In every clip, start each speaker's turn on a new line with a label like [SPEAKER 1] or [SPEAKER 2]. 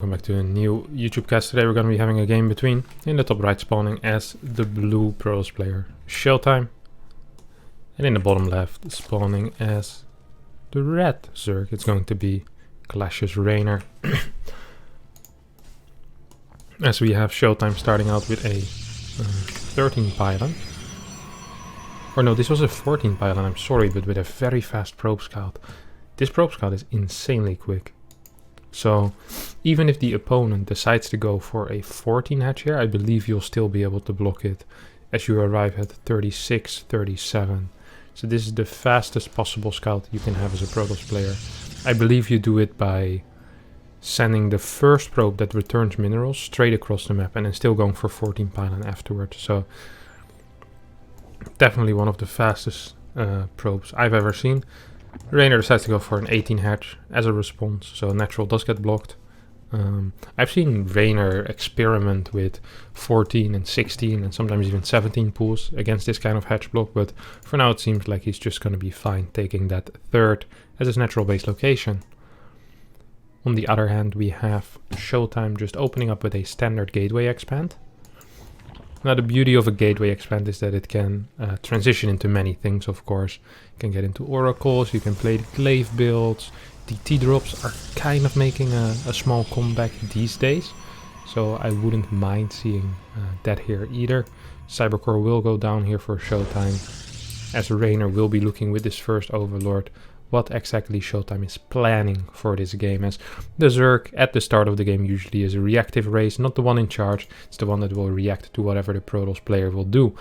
[SPEAKER 1] Welcome back to a new YouTube cast. Today we're going to be having a game between, in the top right spawning as the blue pros player, Showtime, and in the bottom left spawning as the red Zerg. It's going to be Clash's Reynor. As we have Showtime starting out with a 13 pylon. Or no, this was a 14 pylon, I'm sorry, but with a very fast probe scout. This probe scout is insanely quick. So even if the opponent decides to go for a 14 hatch here, I believe you'll still be able to block it as you arrive at 36, 37. So this is the fastest possible scout you can have as a Protoss player. I believe you do it by sending the first probe that returns minerals straight across the map and then still going for 14 pylon afterwards. So definitely one of the fastest probes I've ever seen. Reynor decides to go for an 18 hatch as a response, so natural does get blocked. I've seen Reynor experiment with 14 and 16 and sometimes even 17 pools against this kind of hatch block, but for now it seems like he's just going to be fine taking that third as his natural base location. On the other hand, we have Showtime just opening up with a standard gateway expand. Now the beauty of a gateway expand is that it can transition into many things, of course. You can get into oracles, you can play the glaive builds. DT drops are kind of making a small comeback these days. So I wouldn't mind seeing that here either. Cybercore will go down here for Showtime, as Reynor will be looking with this first Overlord what exactly Showtime is planning for this game, as the Zerg at the start of the game usually is a reactive race, not the one in charge. It's the one that will react to whatever the Protoss player will do.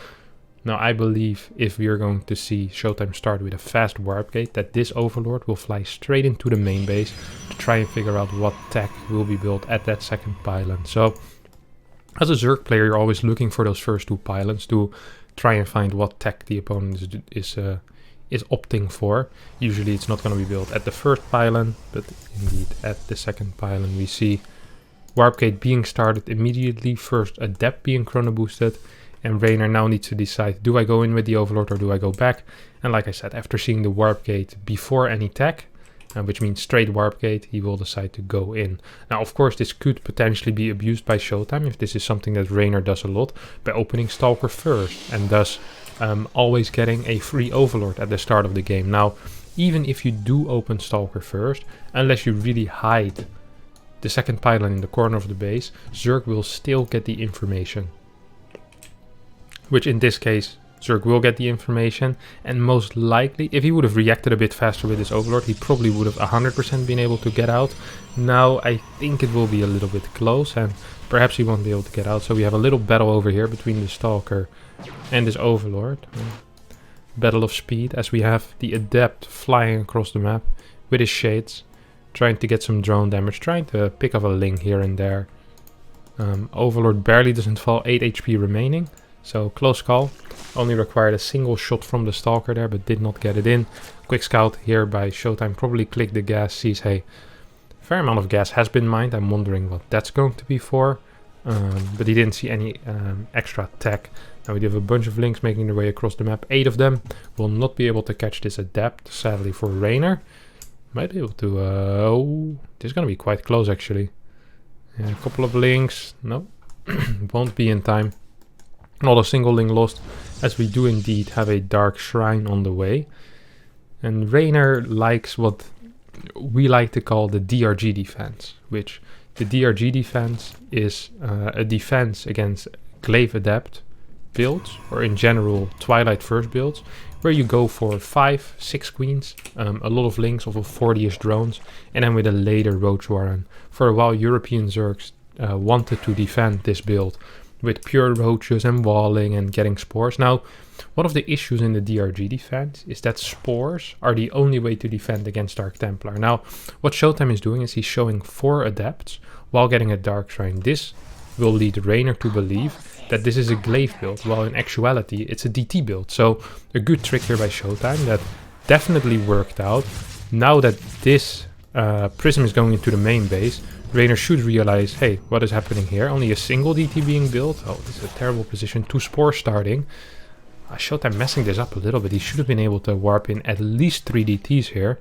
[SPEAKER 1] Now I believe if we are going to see Showtime start with a fast warp gate, that this Overlord will fly straight into the main base to try and figure out what tech will be built at that second pylon. So as a Zerg player, you're always looking for those first two pylons to try and find what tech the opponent is opting for. Usually it's not going to be built at the first pylon, but indeed at the second pylon we see warp gate being started immediately, first adept being chrono boosted, and Reynor now needs to decide, do I go in with the Overlord or do I go back? And like I said, after seeing the warp gate before any tech, which means straight warp gate, he will decide to go in. Now of course this could potentially be abused by Showtime if this is something that Reynor does a lot, by opening Stalker first and thus always getting a free Overlord at the start of the game. Now, even if you do open Stalker first, unless you really hide the second pylon in the corner of the base, Zerg will still get the information. Which in this case, Zerg will get the information, and most likely, if he would have reacted a bit faster with his Overlord, he probably would have 100% been able to get out. Now, I think it will be a little bit close, and perhaps he won't be able to get out. So we have a little battle over here between the Stalker and this Overlord. Battle of speed, as we have the Adept flying across the map with his shades, trying to get some drone damage, trying to pick up a Ling here and there. Overlord barely doesn't fall, 8 HP remaining, so close call. Only required a single shot from the Stalker there, but did not get it in. Quick scout here by Showtime, probably clicked the gas, sees, hey, fair amount of gas has been mined. I'm wondering what that's going to be for. But he didn't see any extra tech. Now we have a bunch of Lings making their way across the map. 8 of them will not be able to catch this Adept, sadly for Reynor. Might be able to... oh, this is going to be quite close actually. Yeah, a couple of Lings. No, won't be in time. Not a single Ling lost, as we do indeed have a Dark Shrine on the way. And Reynor likes what we like to call the DRG defense, which the DRG defense is a defense against Glaive Adept builds, or in general Twilight first builds, where you go for 5, 6 queens, a lot of Lings, over 40ish drones, and then with a later Roach Warren. For a while European Zergs wanted to defend this build with pure roaches and walling and getting spores. Now, one of the issues in the DRG defense is that spores are the only way to defend against Dark Templar. Now, what Showtime is doing is he's showing 4 adepts while getting a Dark Shrine. This will lead Reynor to believe that this is a glaive build, while in actuality it's a DT build. So a good trick here by Showtime that definitely worked out. Now that this prism is going into the main base, Reynor should realize, hey, what is happening here? Only a single DT being built. Oh, this is a terrible position. 2 spores starting. Showtime messing this up a little bit. He should have been able to warp in at least 3 DTs here.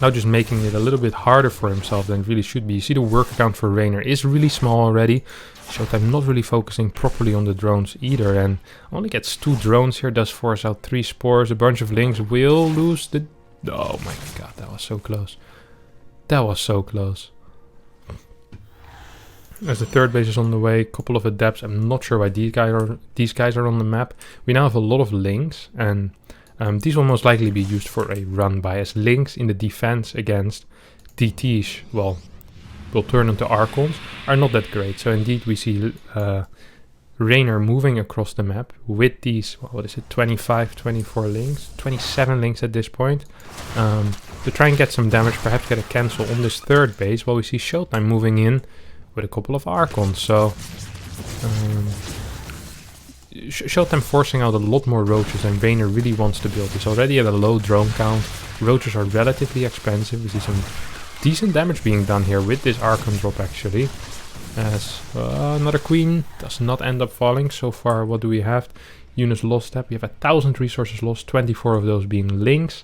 [SPEAKER 1] Now just making it a little bit harder for himself than it really should be. You see the work count for Reynor is really small already. Showtime not really focusing properly on the drones either, and only gets 2 drones here, does force out 3 spores. A bunch of links will lose the... Oh my god, that was so close. That was so close. As the third base is on the way, couple of adepts. I'm not sure why these guys are on the map. We now have a lot of links, and these will most likely be used for a run by, as links in the defense against DTs, well, will turn into Archons, are not that great. So indeed we see Reynor moving across the map with these, what is it, 25, 24 links, 27 links at this point, to try and get some damage, perhaps get a cancel on this third base, while we see Showtime moving in with a couple of Archons. So Showtime forcing out a lot more roaches than Reynor really wants to build. He's already at a low drone count. Roaches are relatively expensive. We see some decent damage being done here with this Archon drop actually. As another queen does not end up falling. So far, what do we have? Units lost step. We have 1,000 resources lost, 24 of those being links.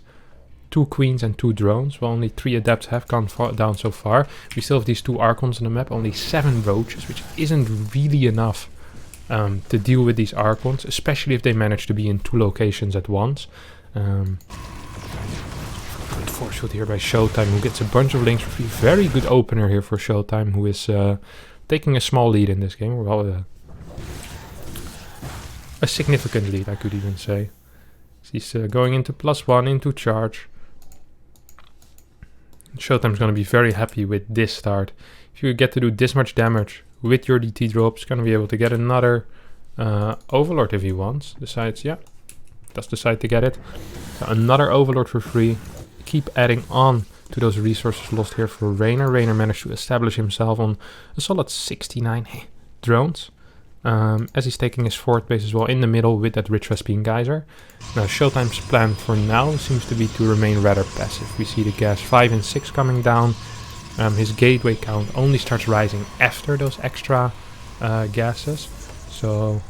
[SPEAKER 1] 2 queens and 2 drones. Well, only 3 adepts have gone down so far. We still have these 2 Archons on the map. Only 7 roaches, which isn't really enough to deal with these Archons, especially if they manage to be in 2 locations at once. Good force field here by Showtime, who gets a bunch of links for free. Very good opener here for Showtime, who is taking a small lead in this game. Well, a significant lead, I could even say. He's going into +1 into charge. Showtime's going to be very happy with this start. If you get to do this much damage with your DT drops, going to be able to get another Overlord if he wants. Decides, yeah, does decide to get it. So another Overlord for free. Keep adding on to those resources lost here for Reynor. Reynor managed to establish himself on a solid 69 drones. As he's taking his 4th base as well in the middle with that Rich Vespine Geyser. Now Showtime's plan for now seems to be to remain rather passive. We see the gas 5 and 6 coming down. His gateway count only starts rising after those extra gases. So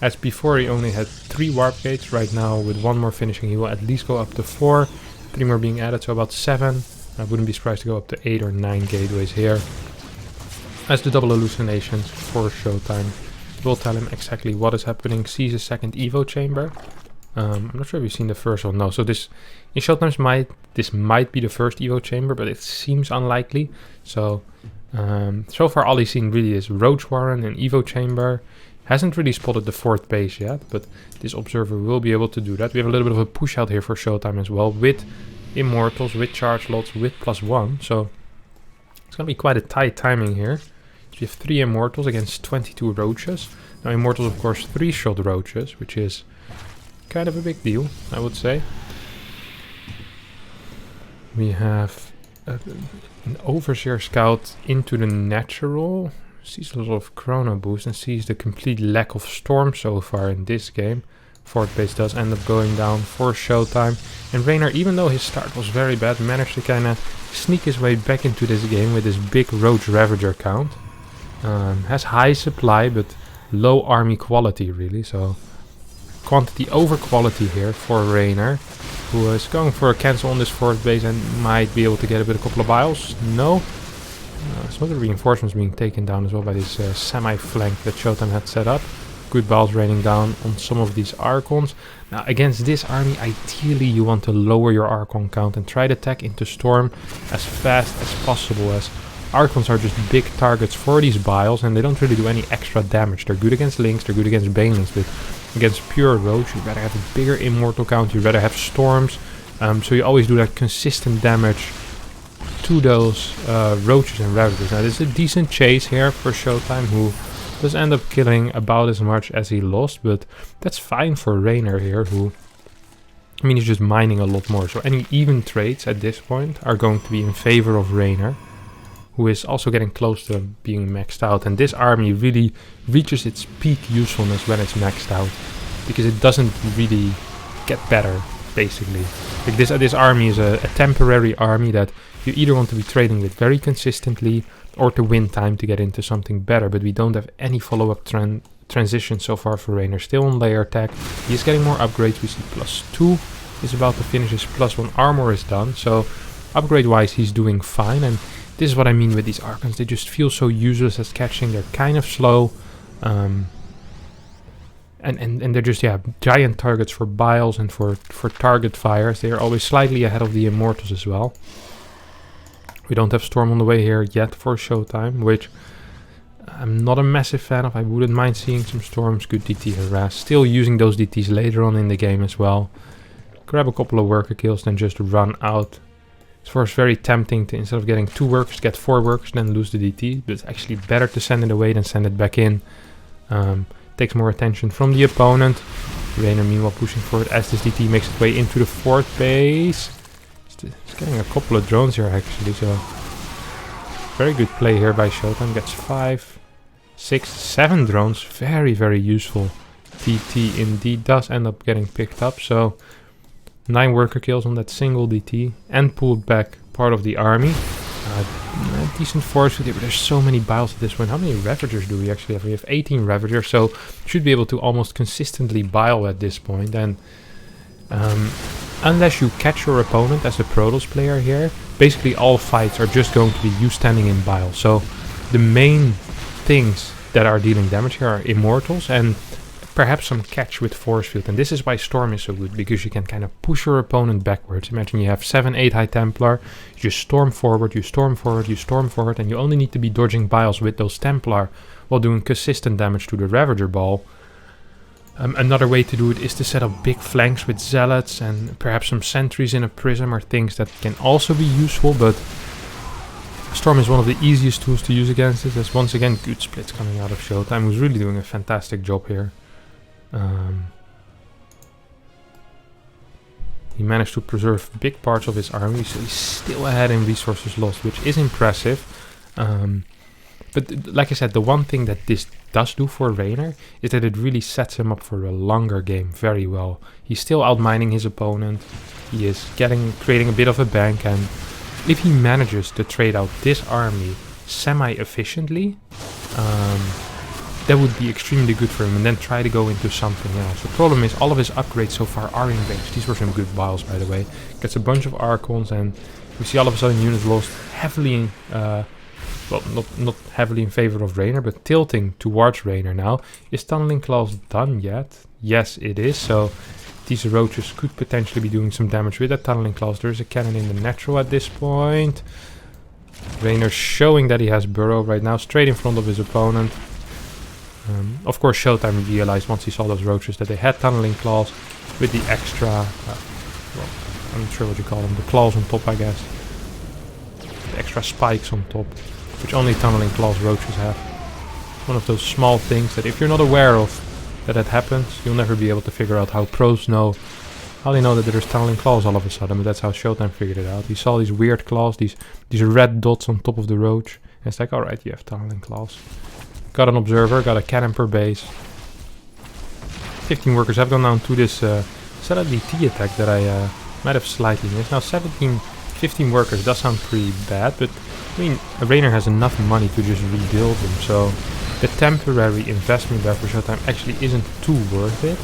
[SPEAKER 1] as before he only had 3 warp gates, right now with 1 more finishing he will at least go up to 4. 3 more being added, so about 7. I wouldn't be surprised to go up to 8 or 9 gateways here. As the double hallucinations for Showtime will tell him exactly what is happening. Sees a second Evo chamber. I'm not sure if you've seen the first one. No, so this in Showtime's might be the first Evo chamber, but it seems unlikely. So so far all he's seen really is Roach Warren and Evo chamber. Hasn't really spotted the 4th base yet, but this observer will be able to do that. We have a little bit of a push out here for Showtime as well, with Immortals, with charge lots, with +1. So it's going to be quite a tight timing here. So you have 3 Immortals against 22 Roaches. Now Immortals, of course, 3-shot Roaches, which is kind of a big deal, I would say. We have an Overseer Scout into the natural. Sees a lot of Chrono Boost and sees the complete lack of Storm so far in this game. 4th base does end up going down for Showtime. And Reynor, even though his start was very bad, managed to kind of sneak his way back into this game with this big Roach Ravager count. Has high supply but low army quality really, so quantity over quality here for Reynor, who is going for a cancel on this 4th base and might be able to get a couple of biles. No. Some of the reinforcements being taken down as well by this semi-flank that Showtime had set up. Good biles raining down on some of these Archons. Now against this army, ideally you want to lower your Archon count and try to attack into Storm as fast as possible, as Archons are just big targets for these biles and they don't really do any extra damage. They're good against links, they're good against banelings, but against pure Roach you better have a bigger Immortal count, you better have Storms. So you always do that consistent damage to those Roaches and Ravagers. Now this is a decent chase here for Showtime, who does end up killing about as much as he lost, but that's fine for Reynor here, who, I mean, he's just mining a lot more. So any even trades at this point are going to be in favor of Reynor, who is also getting close to being maxed out. And this army really reaches its peak usefulness when it's maxed out, because it doesn't really get better, basically. Like this army is a temporary army that you either want to be trading with very consistently or to win time to get into something better, but we don't have any follow-up transition so far for Reynor. Still on layer attack, he's getting more upgrades. We see +2 is about to finish, his +1 armor is done, so Upgrade-wise, he's doing fine, and this is what I mean with these Archons. They just feel so useless as catching. They're kind of slow, and they're just, yeah, giant targets for biles and for target fires. They are always slightly ahead of the Immortals as well. We don't have Storm on the way here yet for Showtime, which I'm not a massive fan of. I wouldn't mind seeing some Storms. Good DT harass. Still using those DTs later on in the game as well. Grab a couple of worker kills, then just run out. It's of course very tempting to, instead of getting 2 workers, get 4 workers, then lose the DT. But it's actually better to send it away than send it back in. Takes more attention from the opponent. Reynor meanwhile pushing forward as this DT makes its way into the 4th base. It's getting a couple of drones here actually, so very good play here by Showtime. Gets 5, 6, 7 drones. Very, very useful. DT indeed does end up getting picked up, so 9 worker kills on that single DT and pulled back part of the army. Decent force with it, but there's so many biles at this point. How many Ravagers do we actually have? We have 18 Ravagers, so should be able to almost consistently bile at this point. And unless you catch your opponent as a Protoss player here, basically all fights are just going to be you standing in bile. So the main things that are dealing damage here are Immortals and perhaps some catch with Force Field. And this is why Storm is so good, because you can kind of push your opponent backwards. Imagine you have 7, 8 High Templar, you just storm forward, you storm forward, you storm forward, and you only need to be dodging biles with those Templar while doing consistent damage to the Ravager ball. Another way to do it is to set up big flanks with Zealots and perhaps some sentries in a prism or things that can also be useful, but Storm is one of the easiest tools to use against it. There's once again good splits coming out of Showtime, who's really doing a fantastic job here. He managed to preserve big parts of his army, so he's still ahead in resources lost, which is impressive. But like I said, the one thing that this does do for Reynor is that it really sets him up for a longer game very well. He's still outmining his opponent. He is creating a bit of a bank, and if he manages to trade out this army semi-efficiently, that would be extremely good for him, and then try to go into something else. The problem is all of his upgrades so far are in range. These were some good biles, by the way. Gets a bunch of Archons, and we see all of a sudden units lost heavily, well, not heavily in favor of Reynor, but tilting towards Reynor now. Is Tunneling Claws done yet? Yes, it is. So these Roaches could potentially be doing some damage with that Tunneling Claws. There's a cannon in the natural at this point. Reynor showing that he has Burrow right now, straight in front of his opponent. Of course, Showtime realized once he saw those Roaches that they had Tunneling Claws with the extra, well, I'm not sure what you call them, the claws on top, I guess. The extra spikes on top, which only Tunneling Claws Roaches have. One of those small things that if you're not aware of that happens, you'll never be able to figure out how pros know. How they know that there's Tunneling Claws all of a sudden, but that's how Showtime figured it out. He saw these weird claws, these red dots on top of the Roach, and it's like, alright, you have Tunneling Claws. Got an observer, got a cannon per base. 15 workers have gone down to this Zealot DT attack that I might have slightly missed. Now 15 workers does sound pretty bad, but I mean, Reynor has enough money to just rebuild them, so the temporary investment there for Showtime actually isn't too worth it.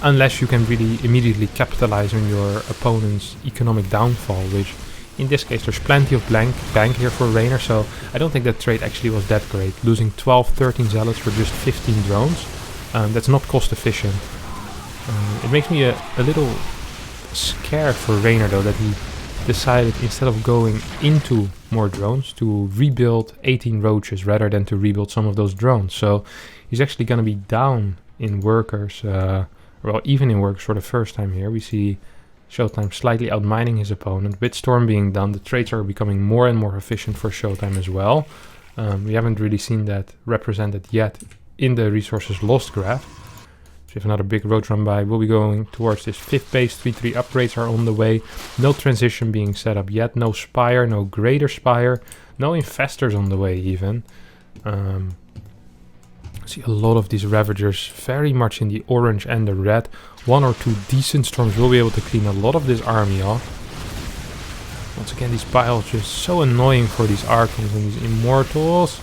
[SPEAKER 1] Unless you can really immediately capitalize on your opponent's economic downfall, which in this case there's plenty of bank here for Reynor, so I don't think that trade actually was that great. Losing 12, 13 Zealots for just 15 drones, that's not cost efficient. It makes me a little scared for Reynor though, that he decided instead of going into more drones to rebuild 18 Roaches rather than to rebuild some of those drones. So he's actually going to be down in workers, well, even in workers for the first time here. We see Showtime slightly outmining his opponent. With Storm being done, the trades are becoming more and more efficient for Showtime as well. We haven't really seen that represented yet in the resources lost graph. So if another big road run by, we'll be going towards this 5th base. 3-3 upgrades are on the way. No transition being set up yet. No Spire, no Greater Spire. No Infestors on the way even. See a lot of these Ravagers very much in the orange and the red. 1 or 2 decent Storms will be able to clean a lot of this army off. Once again, these piles just so annoying for these Archons and these Immortals.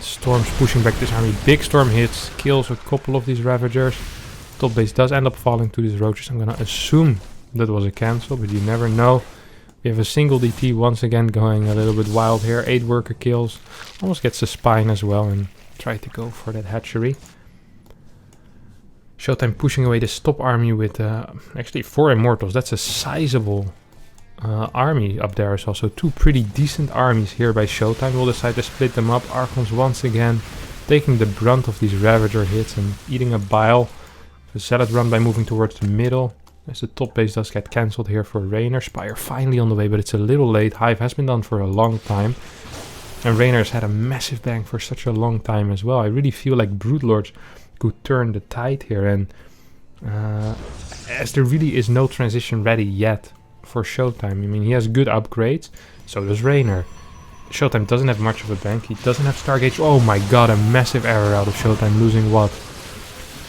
[SPEAKER 1] Storms pushing back this army. Big Storm hits, kills a couple of these Ravagers. Top base does end up falling to these Roaches. I'm gonna assume that was a cancel, but you never know. We have a single DT once again going a little bit wild here. 8 worker kills. Almost gets the spine as well and try to go for that hatchery. Showtime pushing away the stop army with actually 4 immortals. That's a sizable army up there as well. So 2 pretty decent armies here by Showtime. We'll decide to split them up. Archons once again taking the brunt of these Ravager hits and eating a bile. The Zealot run by moving towards the middle. As the top base does get cancelled here for Reynor. Spire finally on the way, but it's a little late. Hive has been done for a long time. And Reynor has had a massive bang for such a long time as well. I really feel like Broodlords could turn the tide here. And as there really is no transition ready yet for Showtime. I mean, he has good upgrades. So does Reynor. Showtime doesn't have much of a bank. He doesn't have Stargate. Oh my god, a massive error out of Showtime. Losing what?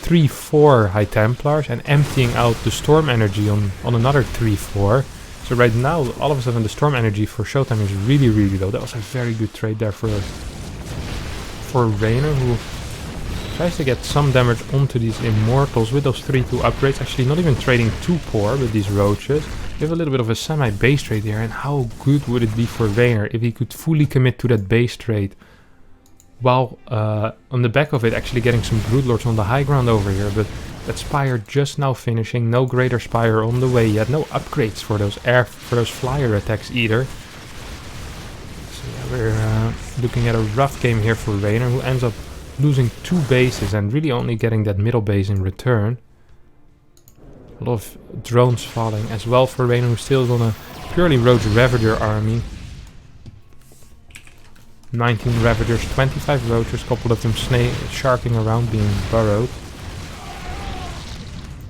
[SPEAKER 1] 3-4 High Templars and emptying out the Storm Energy on another 3-4. So right now, all of a sudden, the Storm Energy for Showtime is really, really low. That was a very good trade there for Reynor, who tries to get some damage onto these Immortals with those 3-2 upgrades. Actually, not even trading too poor with these Roaches. We have a little bit of a semi-base trade here, and how good would it be for Reynor if he could fully commit to that base trade, while on the back of it actually getting some Broodlords on the high ground over here. But that Spire just now finishing, no Greater Spire on the way yet, no upgrades for those flyer attacks either. So yeah, we're looking at a rough game here for Reynor, who ends up losing 2 bases and really only getting that middle base in return. A lot of drones falling as well for Reynor, who's still on a purely Roach Ravager army. 19 Ravagers, 25 Roaches, couple of them sharking around, being burrowed.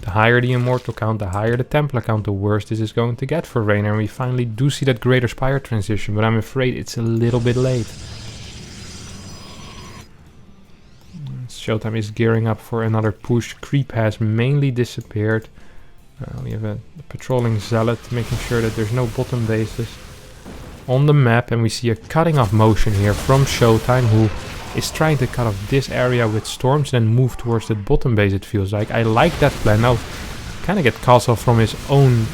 [SPEAKER 1] The higher the Immortal count, the higher the Templar count, the worse this is going to get for Reynor. And we finally do see that Greater Spire transition, but I'm afraid it's a little bit late. Showtime is gearing up for another push. Creep has mainly disappeared. We have a patrolling Zealot, making sure that there's no bottom bases on the map, and we see a cutting off motion here from Showtime, who is trying to cut off this area with storms and move towards the bottom base, it feels like. I like that plan. Now kind of get cast off from his own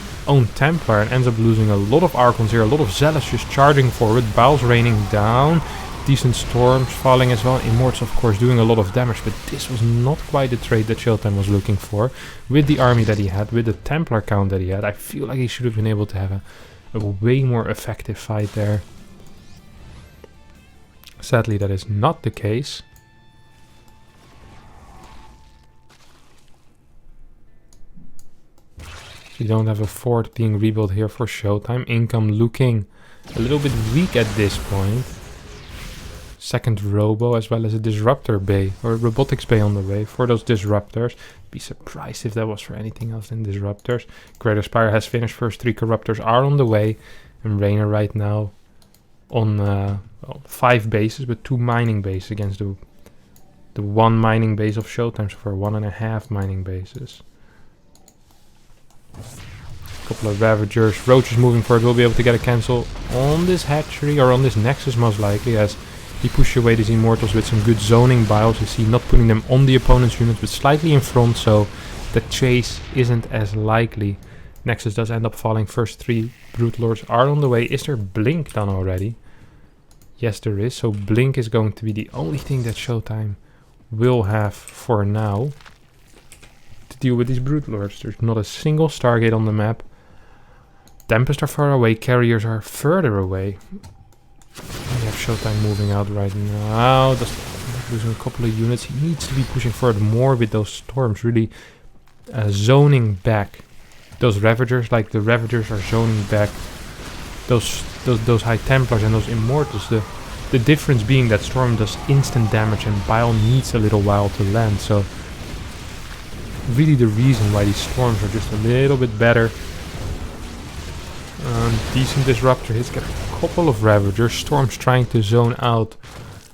[SPEAKER 1] Templar and ends up losing a lot of Archons here, a lot of Zealots just charging forward, Biles raining down, decent storms falling as well. Immortals of course doing a lot of damage, but this was not quite the trade that Showtime was looking for. With the army that he had, with the Templar count that he had, I feel like he should have been able to have a way more effective fight there. Sadly, that is not the case. We don't have a fort being rebuilt here for Showtime. Income looking a little bit weak at this point. Second Robo as well as a Disruptor Bay or Robotics Bay on the way for those Disruptors. Be surprised if that was for anything else than Disruptors. Greater Spire has finished. First 3 Corruptors are on the way. And Reynor right now on 5 bases, but 2 mining bases against the 1 mining base of Showtime. So for 1.5 mining bases. Couple of Ravagers. Roaches moving forward. We'll be able to get a cancel on this hatchery or on this Nexus most likely, as he pushes away these Immortals with some good zoning biles. You see, not putting them on the opponent's units, but slightly in front, so the chase isn't as likely. Nexus does end up falling. First 3 Broodlords are on the way. Is there Blink done already? Yes, there is. So Blink is going to be the only thing that Showtime will have for now to deal with these Broodlords. There's not a single Stargate on the map. Tempest are far away. Carriers are further away. We have Showtime moving out right now. Just losing a couple of units. He needs to be pushing forward more with those storms. Really zoning back those Ravagers, like the Ravagers are zoning back those High Templars and those Immortals. The difference being that Storm does instant damage and Bile needs a little while to land. So really the reason why these Storms are just a little bit better. Decent Disruptor hits, get a couple of Ravagers. Storm's trying to zone out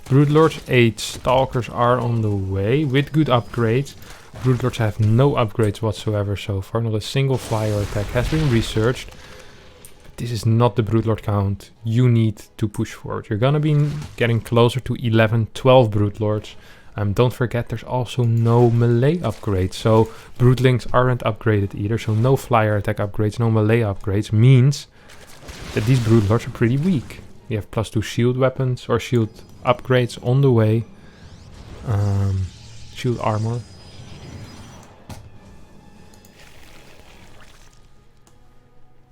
[SPEAKER 1] Broodlords. 8 Stalkers are on the way with good upgrades. Broodlords have no upgrades whatsoever so far. Not a single flyer attack has been researched. But this is not the Broodlord count you need to push forward. You're gonna be getting closer to 11, 12 Broodlords. Don't forget there's also no melee upgrades. So Broodlings aren't upgraded either. So no flyer attack upgrades, no melee upgrades. Means that these Broodlords are pretty weak. We have +2 shield weapons or shield upgrades on the way. Shield armor.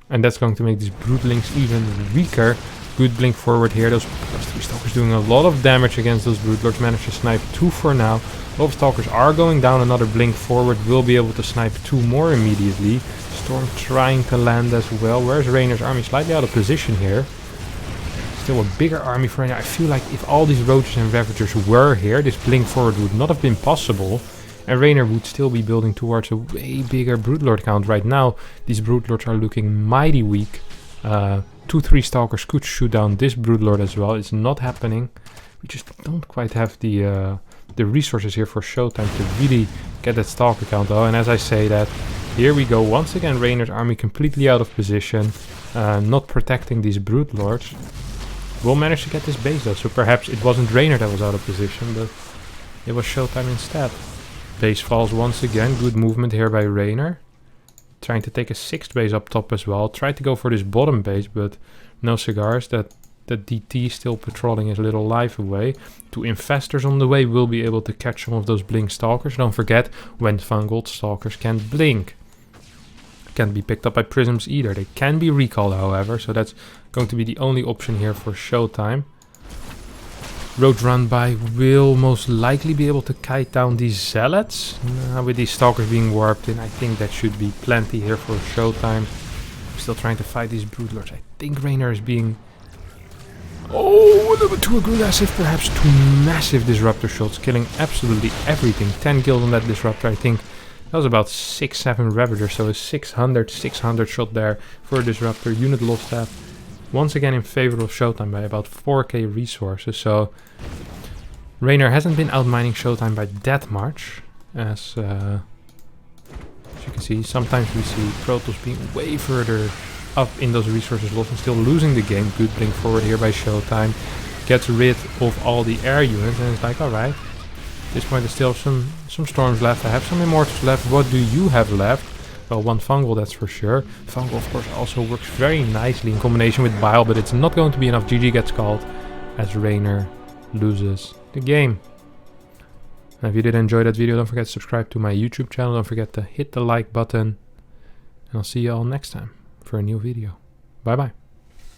[SPEAKER 1] And that's going to make these Broodlings even weaker. Good blink forward here. Those +3 Stalkers doing a lot of damage against those Broodlords. Managed to snipe 2 for now. A lot of Stalkers are going down. Another blink forward will be able to snipe 2 more immediately. Storm trying to land as well. Where's Reynor's army? Slightly out of position here. Still a bigger army for Reynor. I feel like if all these Roaches and Ravagers were here, this blink forward would not have been possible. And Reynor would still be building towards a way bigger Broodlord count. Right now, these Broodlords are looking mighty weak. 2-3 Stalkers could shoot down this Broodlord as well. It's not happening. We just don't quite have the resources here for Showtime to really get that Stalker count though. And as I say that, here we go. Once again, Reynor's army completely out of position. Not protecting these Broodlords. We'll manage to get this base though. So perhaps it wasn't Reynor that was out of position, but it was Showtime instead. Base falls once again. Good movement here by Reynor. Trying to take a 6th base up top as well. Tried to go for this bottom base, but no cigars. That DT still patrolling his little life away. 2 Infestors on the way will be able to catch some of those blink Stalkers. Don't forget, when Fungold Stalkers can't blink. Can't be picked up by Prisms either. They can be recalled, however, so that's going to be the only option here for Showtime. Road run by will most likely be able to kite down these Zealots. With these Stalkers being warped in, I think that should be plenty here for Showtime. I'm still trying to fight these Broodlords. I think Reynor is being... oh, a little bit too aggressive, perhaps too massive Disruptor shots, killing absolutely everything. 10 kills on that Disruptor, I think. That was about 6-7 Ravagers, so a 600 shot there for a Disruptor. Unit lost that. Once again in favor of Showtime by about 4k resources, so Reynor hasn't been outmining Showtime by that much, as you can see. Sometimes we see Protoss being way further up in those resources lost and still losing the game. Good blink forward here by Showtime, gets rid of all the air units, and it's like, alright, at this point there's still some Storms left, I have some Immortals left. What do you have left? Well, 1 Fungal, that's for sure. Fungal, of course, also works very nicely in combination with Bile, but it's not going to be enough. GG gets called as Reynor loses the game. Now, if you did enjoy that video, don't forget to subscribe to my YouTube channel. Don't forget to hit the like button. And I'll see you all next time for a new video. Bye-bye.